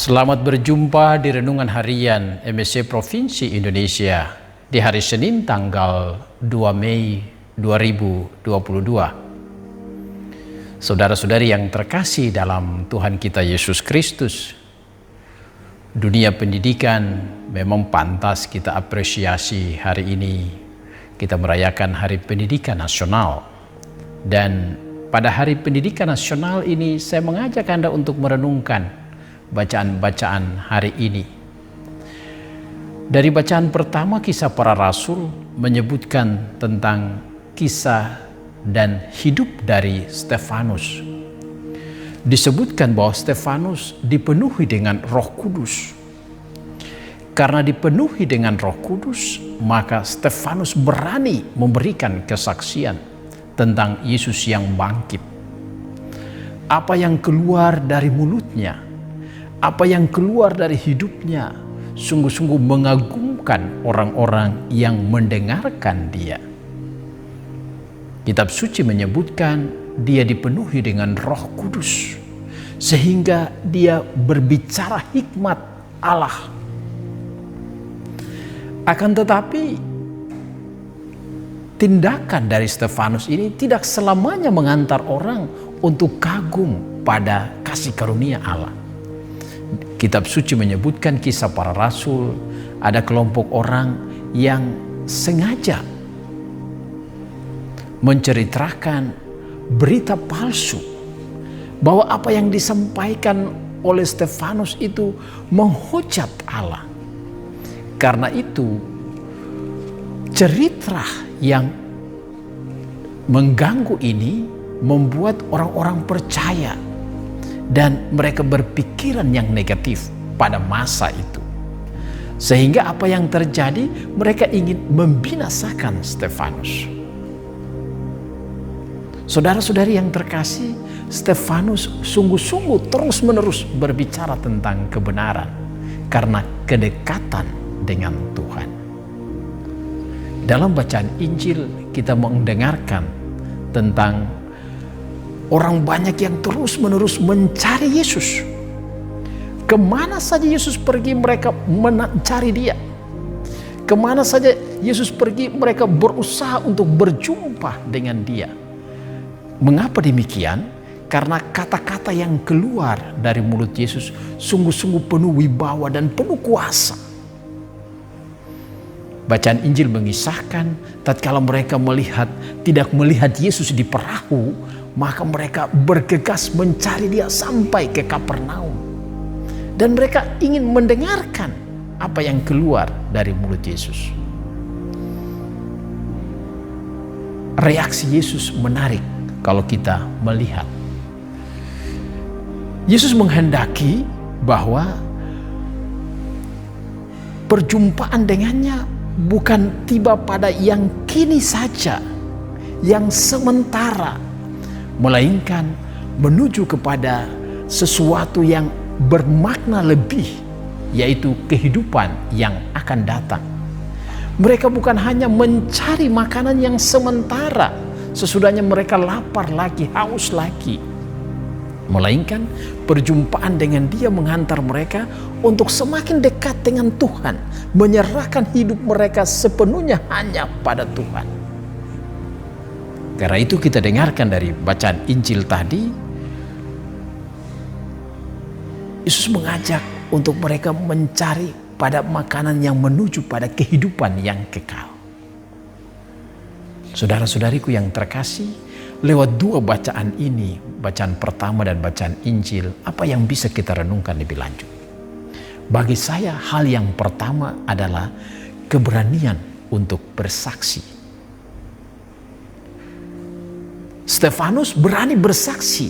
Selamat berjumpa di Renungan Harian MSC Provinsi Indonesia di hari Senin tanggal 2 Mei 2022. Saudara-saudari yang terkasih dalam Tuhan kita Yesus Kristus, dunia pendidikan memang pantas kita apresiasi. Hari ini kita merayakan Hari Pendidikan Nasional, dan pada Hari Pendidikan Nasional ini saya mengajak Anda untuk merenungkan bacaan-bacaan hari ini. Dari bacaan pertama, Kisah Para Rasul menyebutkan tentang kisah dan hidup dari Stefanus. Disebutkan bahwa Stefanus dipenuhi dengan Roh Kudus. Karena dipenuhi dengan Roh Kudus, maka Stefanus berani memberikan kesaksian tentang Yesus yang bangkit. Apa yang keluar dari mulutnya, apa yang keluar dari hidupnya sungguh-sungguh mengagumkan orang-orang yang mendengarkan dia. Kitab suci menyebutkan dia dipenuhi dengan Roh Kudus sehingga dia berbicara hikmat Allah. Akan tetapi tindakan dari Stefanus ini tidak selamanya mengantar orang untuk kagum pada kasih karunia Allah. Kitab suci menyebutkan Kisah Para Rasul, ada kelompok orang yang sengaja menceritakan berita palsu bahwa apa yang disampaikan oleh Stefanus itu menghujat Allah. Karena itu cerita yang mengganggu ini membuat orang-orang percaya dan mereka berpikiran yang negatif pada masa itu. Sehingga apa yang terjadi, mereka ingin membinasakan Stefanus. Saudara-saudari yang terkasih, Stefanus sungguh-sungguh terus-menerus berbicara tentang kebenaran karena kedekatan dengan Tuhan. Dalam bacaan Injil kita mendengarkan tentang orang banyak yang terus-menerus mencari Yesus. Kemana saja Yesus pergi, mereka mencari dia. Kemana saja Yesus pergi, mereka berusaha untuk berjumpa dengan dia. Mengapa demikian? Karena kata-kata yang keluar dari mulut Yesus sungguh-sungguh penuh wibawa dan penuh kuasa. Bacaan Injil mengisahkan tatkala mereka tidak melihat Yesus di perahu, maka mereka bergegas mencari dia sampai ke Kapernaum. Dan mereka ingin mendengarkan apa yang keluar dari mulut Yesus. Reaksi Yesus menarik kalau kita melihat. Yesus menghendaki bahwa perjumpaan dengannya bukan tiba pada yang kini saja, yang sementara, melainkan menuju kepada sesuatu yang bermakna lebih, yaitu kehidupan yang akan datang. Mereka bukan hanya mencari makanan yang sementara sesudahnya mereka lapar lagi, haus lagi, melainkan perjumpaan dengan dia menghantar mereka untuk semakin dekat dengan Tuhan, menyerahkan hidup mereka sepenuhnya hanya pada Tuhan. Karena itu kita dengarkan dari bacaan Injil tadi, Yesus mengajak untuk mereka mencari pada makanan yang menuju pada kehidupan yang kekal. Saudara-saudariku yang terkasih, lewat dua bacaan ini, bacaan pertama dan bacaan Injil, apa yang bisa kita renungkan lebih lanjut? Bagi saya hal yang pertama adalah keberanian untuk bersaksi. Stefanus berani bersaksi,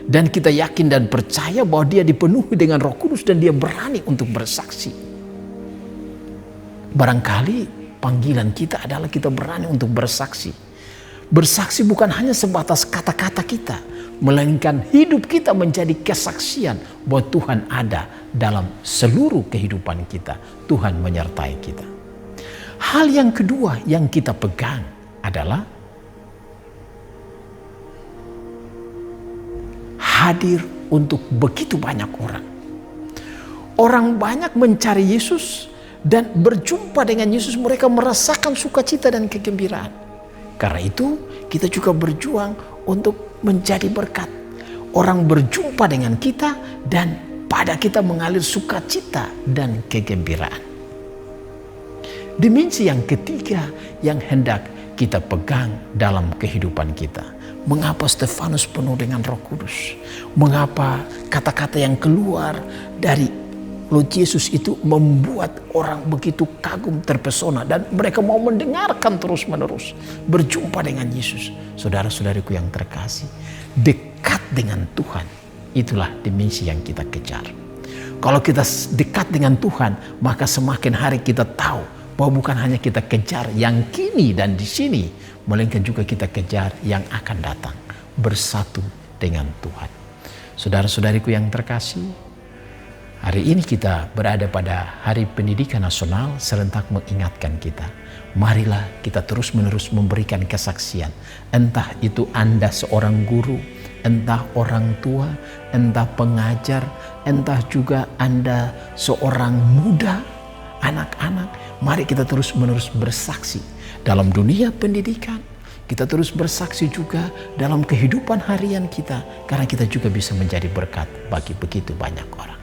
dan kita yakin dan percaya bahwa dia dipenuhi dengan Roh Kudus dan dia berani untuk bersaksi. Barangkali panggilan kita adalah kita berani untuk bersaksi. Bersaksi bukan hanya sebatas kata-kata kita, melainkan hidup kita menjadi kesaksian bahwa Tuhan ada dalam seluruh kehidupan kita. Tuhan menyertai kita. Hal yang kedua yang kita pegang adalah hadir untuk begitu banyak orang. orang banyak mencari Yesus dan berjumpa dengan Yesus, mereka merasakan sukacita dan kegembiraan. Karena itu kita juga berjuang untuk menjadi berkat. Orang berjumpa dengan kita dan pada kita mengalir sukacita dan kegembiraan. Dimensi yang ketiga yang hendak kita pegang dalam kehidupan kita. Mengapa Stefanus penuh dengan Roh Kudus? Mengapa kata-kata yang keluar dari mulut Yesus itu membuat orang begitu kagum, terpesona, dan mereka mau mendengarkan terus-menerus, berjumpa dengan Yesus. Saudara-saudariku yang terkasih, dekat dengan Tuhan, itulah dimensi yang kita kejar. Kalau kita dekat dengan Tuhan, maka semakin hari kita tahu bahwa bukan hanya kita kejar yang kini dan di sini, melainkan juga kita kejar yang akan datang, bersatu dengan Tuhan. Saudara-saudariku yang terkasih, hari ini kita berada pada Hari Pendidikan Nasional serentak mengingatkan kita. Marilah kita terus-menerus memberikan kesaksian. Entah itu Anda seorang guru, entah orang tua, entah pengajar, entah juga Anda seorang muda, anak-anak. Mari kita terus-menerus bersaksi dalam dunia pendidikan. Kita terus bersaksi juga dalam kehidupan harian kita. Karena kita juga bisa menjadi berkat bagi begitu banyak orang.